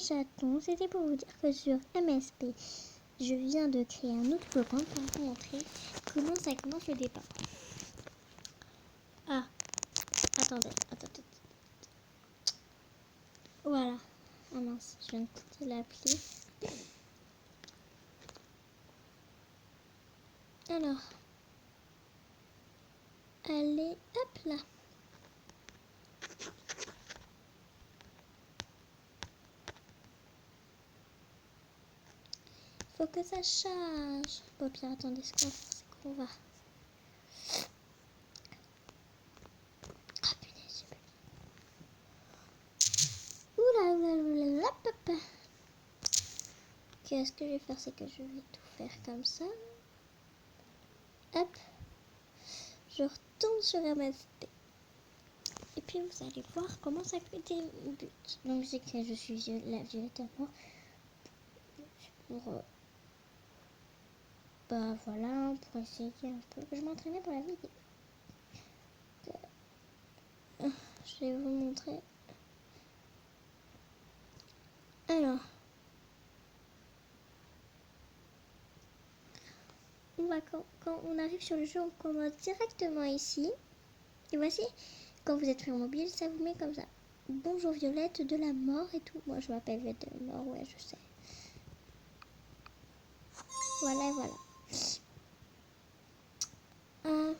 chatons, c'était pour vous dire que sur MSP, je viens de créer un autre copain pour vous montrer comment ça commence le départ. Ah, attendez. Voilà. Ah mince, je viens de quitter l'appli. Alors, allez, hop là. Faut que ça charge. Bon, pire, attendez, ce qu'on va faire, c'est qu'on va... Ah, punaise, oula, papa. Ok, ce que je vais faire, c'est que je vais tout faire comme ça. Hop. Je retourne sur MSP. Et puis, vous allez voir comment ça débute. Donc, c'est que je suis la Violette Amour. Pour... bah, voilà, pour essayer un peu. Je m'entraînais pour la vidéo. Je vais vous montrer. Alors, quand on arrive sur le jeu, on commence directement ici. Et voici, quand vous êtes sur mobile, ça vous met comme ça. Bonjour Violette de la mort et tout. Moi, je m'appelle Violette de la mort, ouais, je sais. Voilà, voilà. En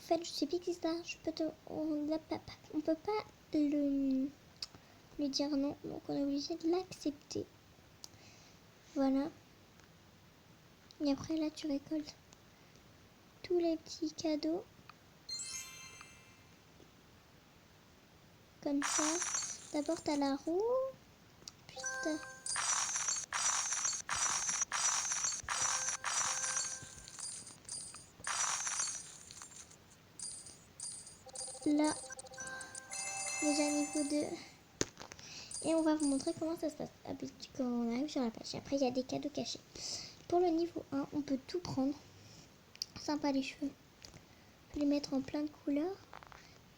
fait, je sais plus qui c'est ça. On peut pas lui dire non. Donc, on est obligé de l'accepter. Voilà. Et après, là, tu récoltes tous les petits cadeaux. Comme ça. D'abord, t'as la roue. Putain. Là, déjà niveau 2. Et on va vous montrer comment ça se passe quand on arrive sur la page. Après, il y a des cadeaux cachés. Pour le niveau 1, on peut tout prendre. Sympa les cheveux. On peut les mettre en plein de couleurs.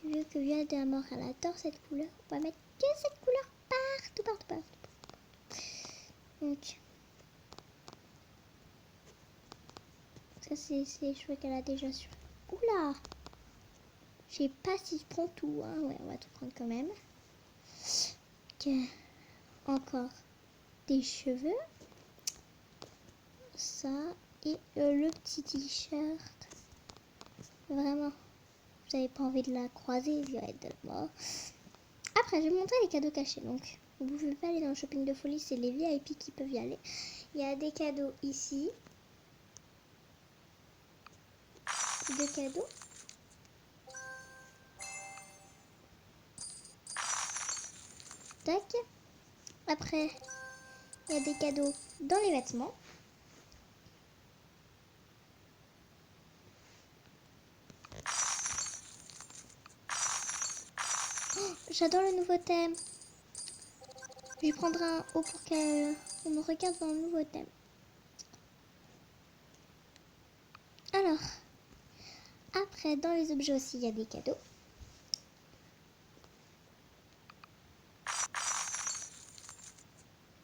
Vu que Violette de la mort, elle adore cette couleur, on va mettre que cette couleur partout. Donc, ça c'est les cheveux qu'elle a déjà sur. Oula! Je sais pas si je prends tout, hein. Ouais, on va tout prendre quand même. Okay. Encore des cheveux. Ça. Et le petit t-shirt. Vraiment, vous n'avez pas envie de la croiser, Violette de la mort. Après, je vais vous montrer les cadeaux cachés. Donc, vous ne pouvez pas aller dans le shopping de folie, c'est les VIP qui peuvent y aller. Il y a des cadeaux ici. 2 cadeaux. Tac. Après, il y a des cadeaux dans les vêtements. Oh, j'adore le nouveau thème. Je vais prendre un haut pour qu'on me regarde dans le nouveau thème. Alors, après, dans les objets aussi, il y a des cadeaux.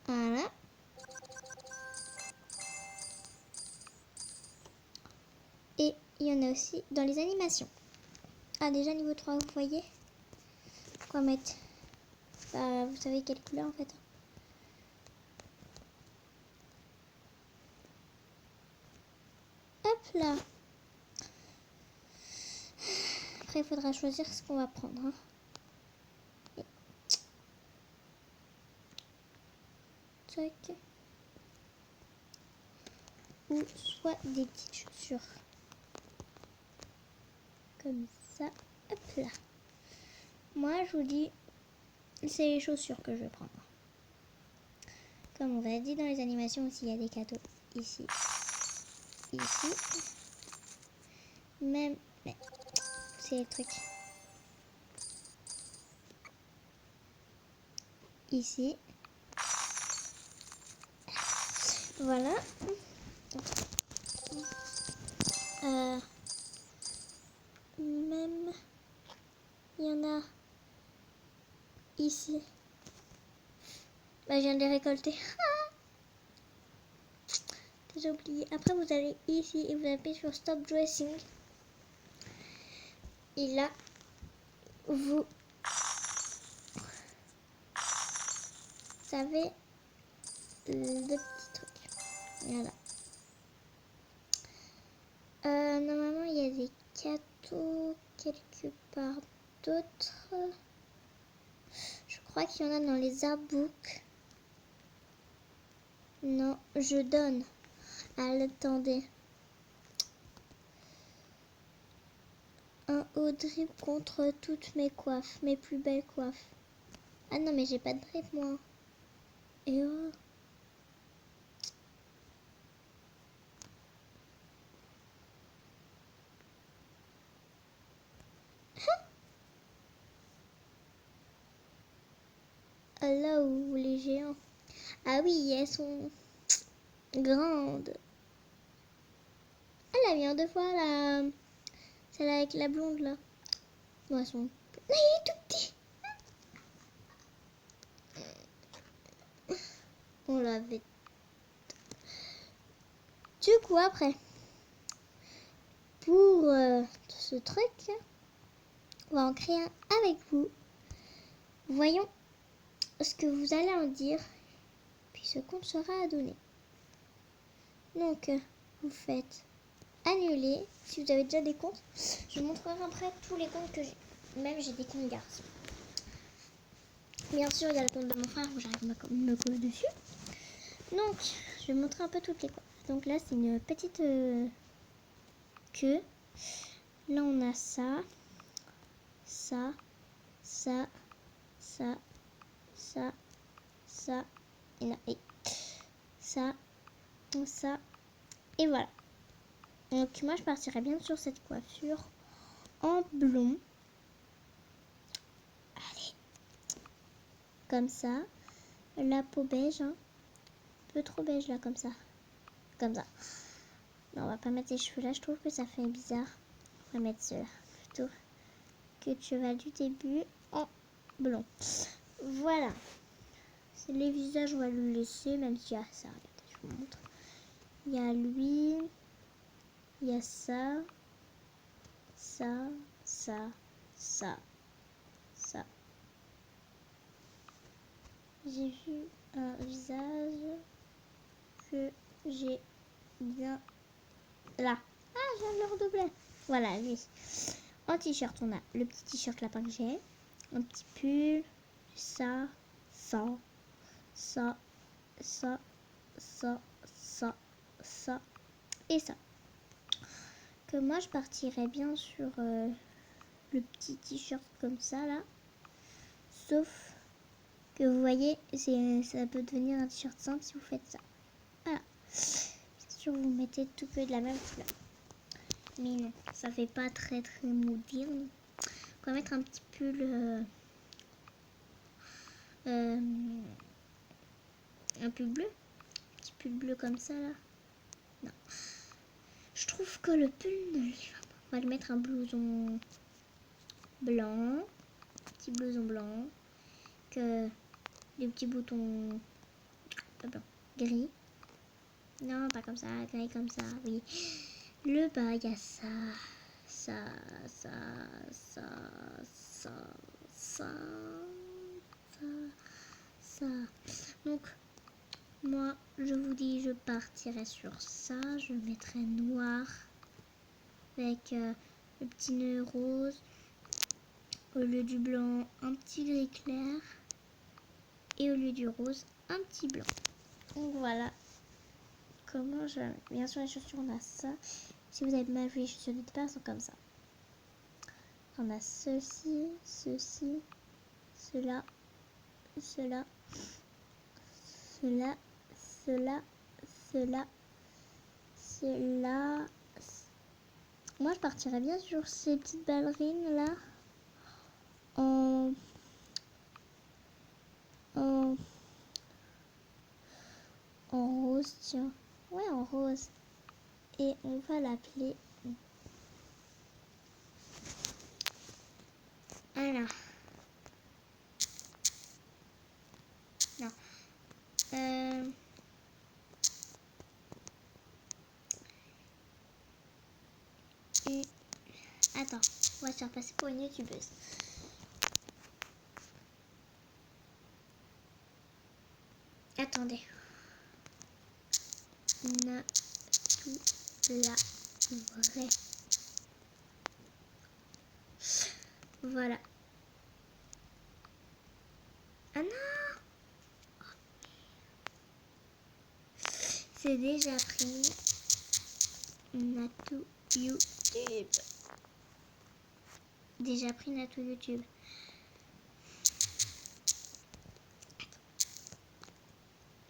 Voilà. Et il y en a aussi dans les animations. Ah, déjà niveau 3, vous voyez quoi mettre. Bah, vous savez quelle couleur en fait. Hop là. Après, il faudra choisir ce qu'on va prendre. Hein. Tac. Ou soit des petites chaussures. Comme ça. Hop là. Moi, je vous dis, c'est les chaussures que je vais prendre. Comme on va dire dans les animations aussi, il y a des cadeaux ici. Ici. Même, mais c'est les trucs. Ici. Voilà. Même, il y en a ici. Bah, je viens de les récolter. J'ai oublié. Après, vous allez ici et vous appuyez sur Stop Dressing. Et là, vous avez le petit truc. Voilà. Normalement, il y a des cadeaux quelque part d'autres. Je crois qu'il y en a dans les artbooks. Non, je donne. Attendez. Un haut drip contre toutes mes coiffes, mes plus belles coiffes. Ah non, mais j'ai pas de drip, moi. Et oh. Ah là où les géants. Ah oui, elles sont grandes. Elle a mis en 2 fois, là. Celle avec la blonde, là. Bon, elles sont... Ah, il est tout petit. On l'avait. Du coup, après, pour ce truc, on va en créer un avec vous. Voyons ce que vous allez en dire, puis ce qu'on sera à donner. Donc, vous faites annuler si vous avez déjà des comptes. Je vous montrerai après tous les comptes que j'ai. Même j'ai des comptes garçons. Bien sûr, il y a le compte de mon frère où j'arrive me coller dessus. Donc, je vais montrer un peu toutes les coiffes. Donc là, c'est une petite queue. Là, on a ça, ça, ça, ça, ça, ça, et ça, ça, et voilà. Donc, moi, je partirais bien sur cette coiffure en blond. Allez, comme ça. La peau beige, hein. Un peu trop beige là, comme ça. Comme ça. Non, on va pas mettre les cheveux là, je trouve que ça fait bizarre. On va mettre cela plutôt que de cheval du début en blond. Voilà. C'est les visages, on va le laisser, même s'il y a ça. Regardez, je vous montre. Il y a lui, il y a ça, ça, ça, ça, ça. J'ai vu un visage que j'ai bien là. Ah, je viens de le redoubler. Voilà, lui. En t-shirt, on a le petit t-shirt lapin que j'ai. Un petit pull. Ça, ça, ça, ça, ça, ça, ça et ça. Que moi, je partirais bien sur le petit t-shirt comme ça, là. Sauf que vous voyez, ça peut devenir un t-shirt simple si vous faites ça. Voilà. Bien sûr, vous mettez tout que de la même couleur. Mais non, ça fait pas très moderne. On va mettre un petit pull un pull bleu. Un petit pull bleu comme ça là. Non. Je trouve que le pull ne lui va pas. On va lui mettre un blouson blanc. Petit blouson blanc. Que les petits boutons pas blanc, gris. Non, pas comme ça, gris comme ça, oui. Le bas, il y a ça, ça, ça, ça, ça, ça, ça, ça. Donc, moi, je vous dis, je partirai sur ça. Je mettrai noir avec le petit nœud rose. Au lieu du blanc, un petit gris clair. Et au lieu du rose, un petit blanc. Donc voilà comment je... Bien sûr, les chaussures, on a ça. Si vous avez mal vu les chaussures de départ, sont comme ça. On a ceci, ceci, cela, cela, cela, cela, cela, cela. Moi, je partirais bien sur ces petites ballerines là. En rose, tiens. Ouais, en rose. Et on va l'appeler... Alors. Non. Attends, on va se faire passer pour une youtubeuse. Attendez. Natou la vraie. Voilà. Ah non! C'est déjà pris. Natou YouTube. Déjà pris Natou YouTube.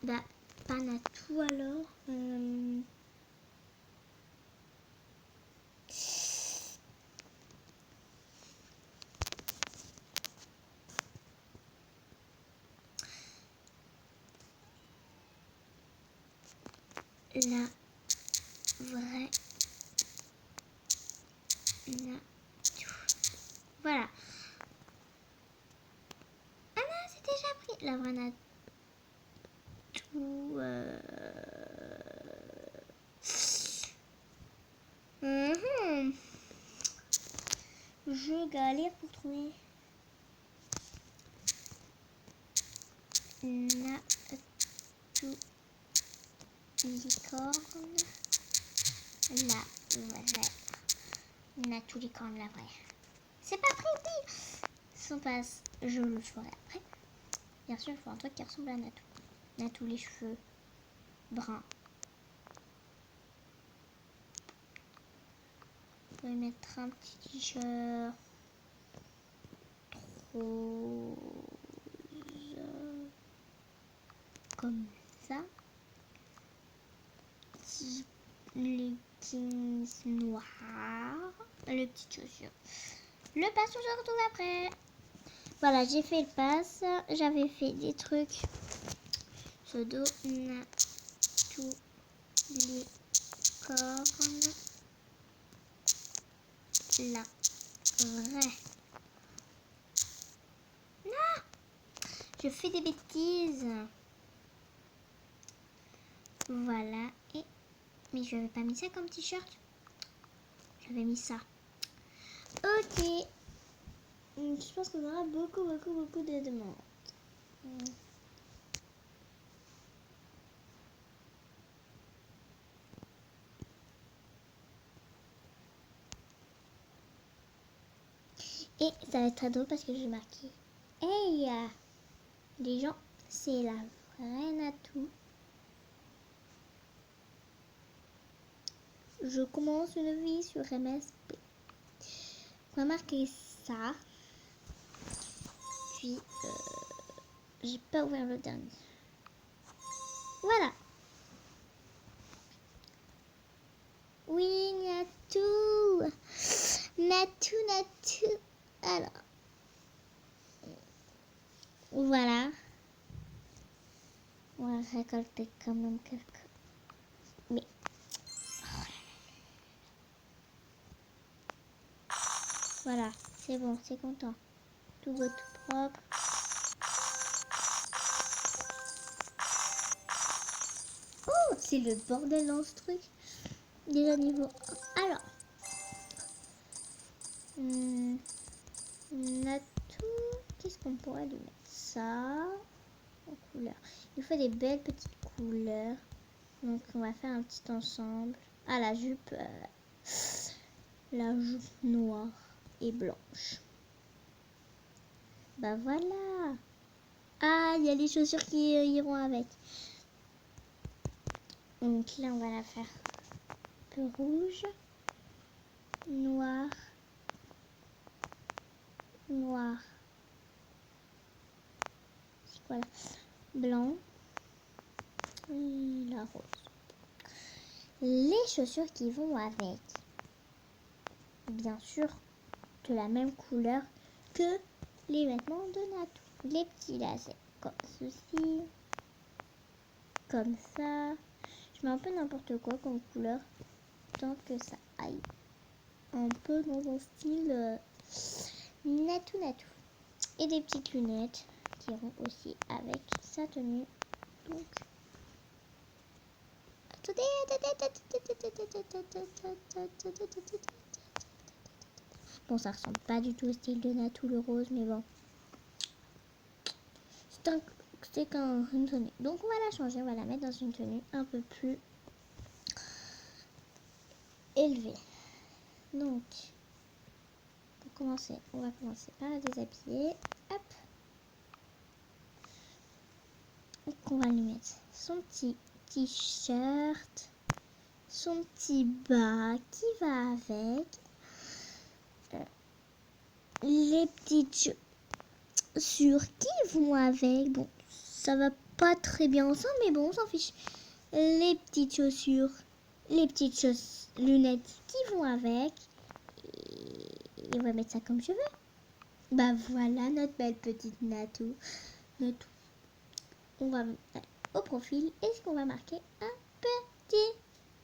Bah, pas Natou alors. La vraie Natou. Voilà. Ah non, c'est déjà pris. La vraie Natou. Je galère pour trouver. Natou licorne. La vraie. Natou licorne, la vraie. C'est pas prévu. Sans passe, je le ferai après. Bien sûr, il faut un truc qui ressemble à Natou. Natou les cheveux bruns. Je vais mettre un petit t-shirt rose comme ça. Petit leggings noir. Les petites chaussures. Le pass, on se retrouve après. Voilà, j'ai fait le pass. J'avais fait des trucs. Pseudo Natou licorne. La vraie. Non, je fais des bêtises. Voilà. Et mais je n'avais pas mis ça comme t-shirt. J'avais mis ça. Ok. Je pense qu'on aura beaucoup de demandes. Et ça va être très drôle parce que j'ai marqué hey, les gens, c'est la vraie Natou. Je commence une vie sur MSP. On va marquer ça. Puis, j'ai pas ouvert le dernier. Voilà. Oui, Natou. Natou. Alors. Voilà. On va récolter quand même quelques. Mais. Voilà. C'est bon, c'est content. Tout beau, tout propre. Oh, c'est le bordel dans ce truc. Déjà niveau 1. Alors. Natou. Qu'est-ce qu'on pourrait lui mettre? Ça. En couleur. Il faut des belles petites couleurs. Donc on va faire un petit ensemble. Ah, la jupe noire et blanche. Bah voilà. Ah, il y a les chaussures qui iront avec. Donc là on va la faire un peu rouge, noir, c'est quoi là, blanc et la rose. Les chaussures qui vont avec, bien sûr, de la même couleur que les vêtements de Natou. Les petits lacets, comme ceci, comme ça. Je mets un peu n'importe quoi comme couleur, tant que ça aille un peu dans un style Natou. Et des petites lunettes qui iront aussi avec sa tenue Donc, attendez. Bon, ça ressemble pas du tout au style de Natou le rose, mais bon. C'est une tenue. Donc, on va la changer. On va la mettre dans une tenue un peu plus élevée. Donc, pour commencer, on va commencer par la déshabiller. Hop. Donc, on va lui mettre son petit t-shirt, son petit bas qui va avec, les petites chaussures qui vont avec. Bon, ça va pas très bien ensemble, mais bon, on s'en fiche. Les petites chaussures, les petites lunettes qui vont avec. Et on va mettre ça comme je veux. Bah voilà notre belle petite Natou. On va au profil. Est-ce qu'on va marquer un petit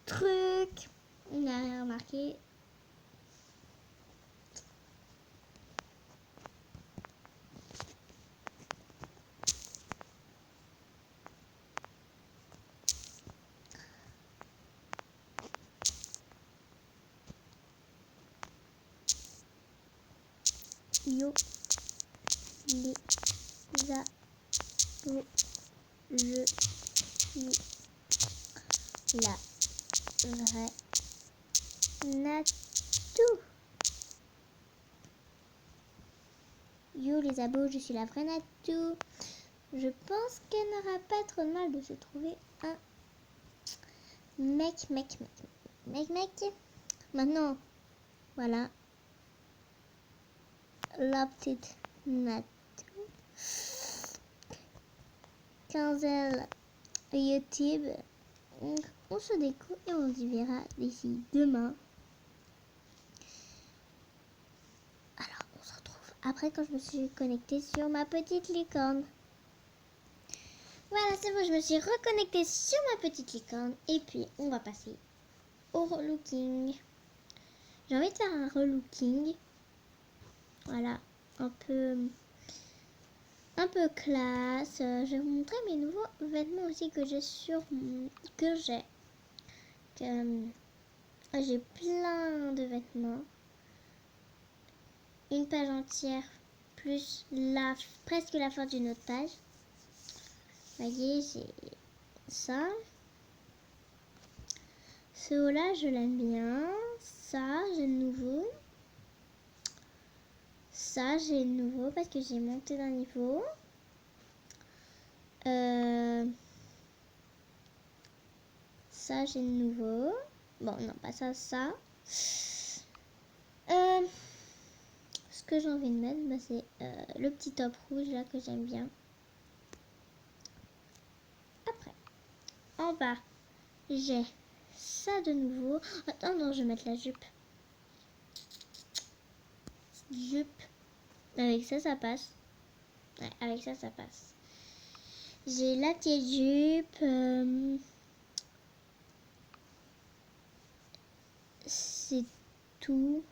truc? On a remarqué. Yo, les abos, je suis la vraie Natou. Yo les abos, je suis la vraie Natou. Je pense qu'elle n'aura pas trop de mal de se trouver un mec. Maintenant, voilà la petite Natou. 15 YouTube. On se découvre et on y verra d'ici demain. Alors, on se retrouve après quand je me suis connectée sur ma petite licorne. Voilà, c'est bon, je me suis reconnectée sur ma petite licorne. Et puis, on va passer au relooking. J'ai envie de faire un relooking. Voilà, un peu classe. Je vais vous montrer mes nouveaux vêtements aussi que j'ai j'ai plein de vêtements. Une page entière plus presque la fin d'une autre page. Vous voyez, j'ai ça. Ce haut-là, je l'aime bien. Ça, j'ai le nouveau. Ça, j'ai le nouveau parce que j'ai monté d'un niveau. Ça, j'ai le nouveau. Bon, non, pas ça, ça. Ce que j'ai envie de mettre, bah, c'est le petit top rouge là que j'aime bien. Après, en bas, j'ai ça de nouveau. Attends, non, je vais mettre la jupe. Jupe. Avec ça, ça passe. Ouais, avec ça, ça passe. J'ai la petite jupe. C'est tout.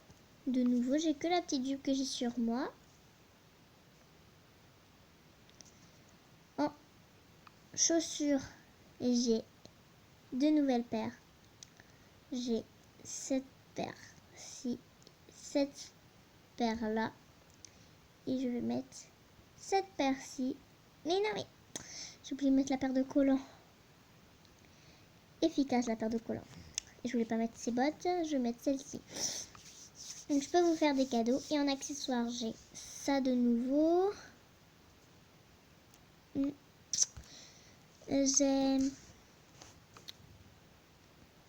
De nouveau, j'ai que la petite jupe que j'ai sur moi. En chaussures, j'ai 2 nouvelles paires. J'ai cette paire-ci, cette paire-là. Et je vais mettre cette paire-ci. Mais non, mais j'ai oublié de mettre la paire de collants. Efficace la paire de collants. Et je voulais pas mettre ces bottes, je vais mettre celle-ci. Donc je peux vous faire des cadeaux. Et en accessoire, j'ai ça de nouveau. J'ai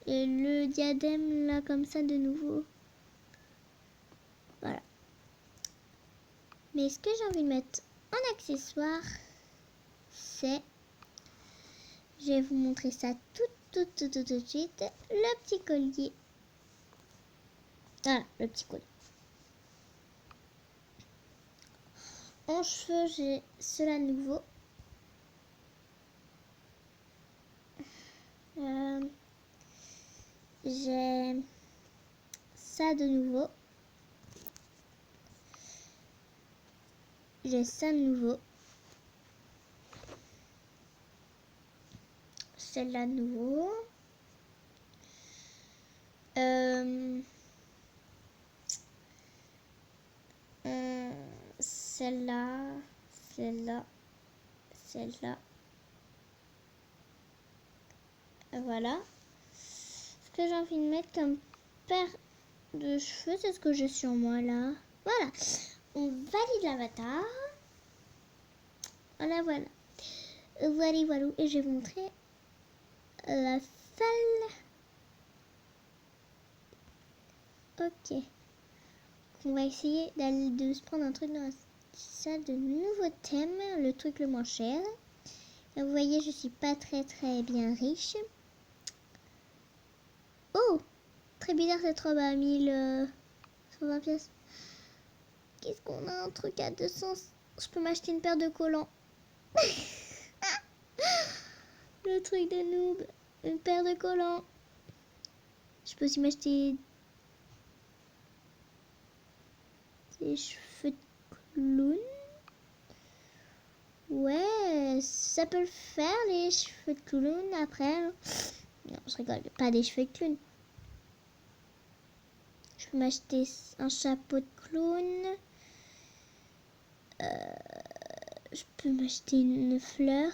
le diadème là comme ça de nouveau. Voilà. Mais ce que j'ai envie de mettre en accessoire, c'est... Je vais vous montrer ça tout de suite. Le petit collier. Voilà, le petit collier. En cheveux, j'ai cela nouveau. J'ai ça de nouveau. J'ai ça de nouveau. celle-là de nouveau. Celle-là, celle-là, celle-là. Voilà. Ce que j'ai envie de mettre comme paire de cheveux, c'est ce que j'ai sur moi là. Voilà. On valide l'avatar. Voilà, voilà. Voilà, voilà. Et je vais vous montrer la salle. Ok. On va essayer de se prendre un truc dans la salle de nouveaux thèmes. Le truc le moins cher. Là, vous voyez, je suis pas très bien riche. Oh! Très bizarre cette robe à 1120 pièces. Qu'est-ce qu'on a? Un truc à 200. Je peux m'acheter une paire de collants. Le truc de noob. Une paire de collants. Je peux aussi m'acheter des cheveux de clown. Ouais, ça peut le faire, les cheveux de clown après. Non, je rigole, pas des cheveux de clown. Je peux m'acheter un chapeau de clown. Je peux m'acheter une fleur.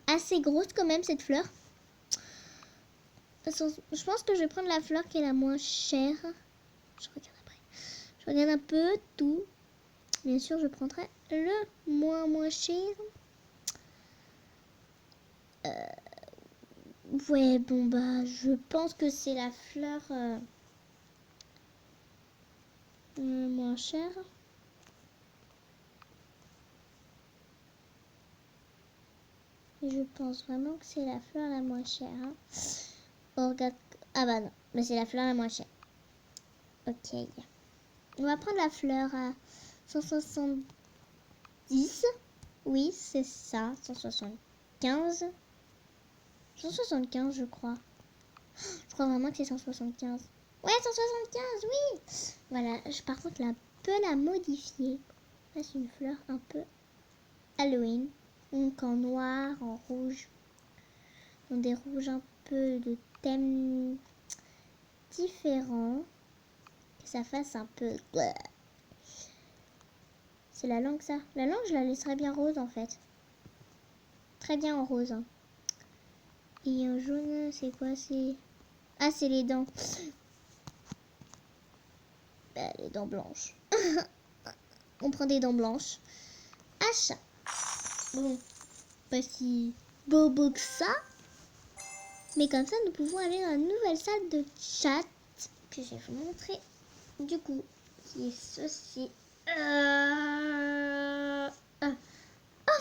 Assez grosse quand même cette fleur. Je pense que je vais prendre la fleur qui est la moins chère. Je regarde après. Je regarde un peu tout. Bien sûr, je prendrai le moins cher. Ouais, bon bah, je pense que c'est la fleur moins chère. Et je pense vraiment que c'est la fleur la moins chère. Hein. Oh, regarde. Ah bah non, mais c'est la fleur la moins chère. Ok. On va prendre la fleur à 170. Oui, c'est ça, 175. 175, je crois. Je crois vraiment que c'est 175. Ouais, 175, oui. Voilà, par contre, là, peux la modifier. Là, c'est une fleur un peu Halloween. Donc en noir, en rouge. Dans des rouges un peu de thèmes différents. Que ça fasse un peu... C'est la langue, ça. La langue, je la laisserais bien rose, en fait. Très bien en rose. Hein. Et un jaune, c'est quoi? C'est... Ah, c'est les dents. Bah, les dents blanches. On prend des dents blanches. Achat. Bon, pas si bobo que ça. Mais comme ça, nous pouvons aller dans la nouvelle salle de chat. Que je vais vous montrer. Du coup, qui est ceci. Oh,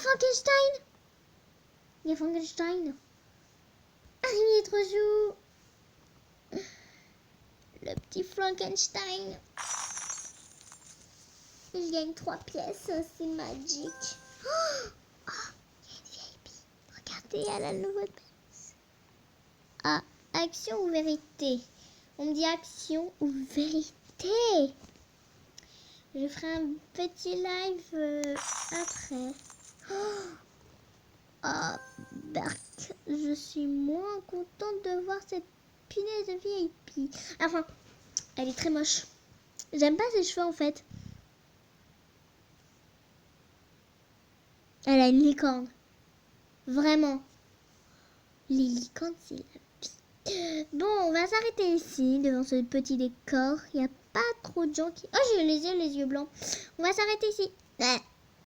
Frankenstein! Il y a Frankenstein. Ah, il est trop chou. Le petit Frankenstein. Il gagne 3 pièces. C'est magique. Oh, il y a une VIP. Regardez, elle a le nouveau pièce. Ah, action ou vérité? On me dit action ou vérité. Je ferai un petit live après. Oh, Berk, je suis moins contente de voir cette punaise de VIP. Enfin, elle est très moche. J'aime pas ses cheveux en fait. Elle a une licorne. Vraiment. Les licornes, c'est la vie. Bon, on va s'arrêter ici, devant ce petit décor. Il n'y a pas trop de gens qui... Oh, j'ai les yeux blancs. On va s'arrêter ici.